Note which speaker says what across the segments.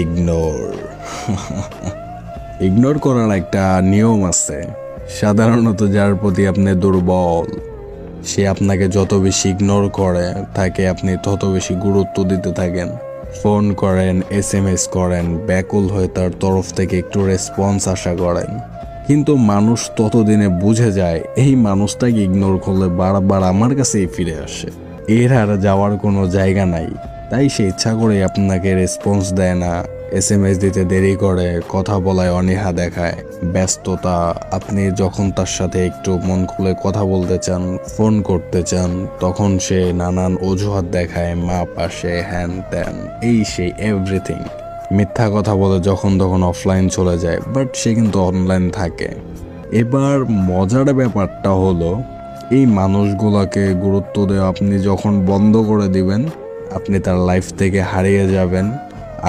Speaker 1: Ignore. Ignore করার একটা নিয়ম আছে। সাধারণত যার প্রতি আপনি দুর্বল, সে আপনাকে যত বেশি ইগনোর করে তাকে আপনি তত বেশি গুরুত্ব দিতে থাকেন। ফোন করেন, SMS করেন, ব্যাকুল হয়ে তার তরফ থেকে একটু রেসপন্স আশা করেন। কিন্তু মানুষ ততদিনে বুঝে যায় এই মানুষটাকে ইগনোর করলে বারবার আমার কাছেই ফিরে আসে, এর আর যাওয়ার কোনো জায়গা নাই। তাই সে ইচ্ছা করে আপনাকে রেসপন্স দেয় না, SMS দিতে দেরি করে, কথা বলায় অনীহা দেখায়, ব্যস্ততা। আপনি যখন তার সাথে একটু মন খুলে কথা বলতে চান, ফোন করতে চান, তখন সে নানান অজুহাত দেখায়, মা পাশে, হ্যান ত্যান, এই সেই এভরিথিং। মিথ্যা কথা বলে যখন তখন অফলাইন চলে যায়, বাট সে কিন্তু অনলাইন থাকে। এবার মজার ব্যাপারটা হলো, এই মানুষগুলোকে গুরুত্ব দেওয়া আপনি যখন বন্ধ করে দিবেন, আপনি তার লাইফ থেকে হারিয়ে যাবেন।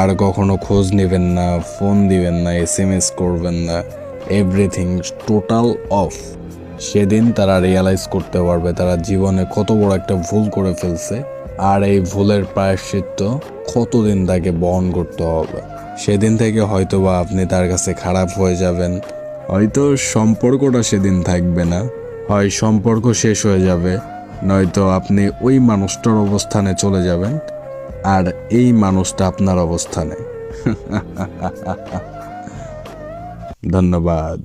Speaker 1: আর কখনো খোঁজ নেবেন না, ফোন দিবেন না, SMS করবেন না, এভরিথিং টোটাল অফ। সেদিন তারা রিয়ালাইজ করতে পারবে তারা জীবনে কত বড় একটা ভুল করে ফেলছে, আর এই ভুলের প্রায়শ্চিত্ত কতদিন তাকে বহন করতে হবে। সেদিন থেকে হয়তোবা আপনি তার কাছে খারাপ হয়ে যাবেন, হয়তো সম্পর্কটা সেদিন থাকবে না, হয় সম্পর্ক শেষ হয়ে যাবে, নয়তো আপনি ওই মানুষটার অবস্থানে চলে যাবেন আর এই মানুষটা আপনার অবস্থানে। ধন্যবাদ।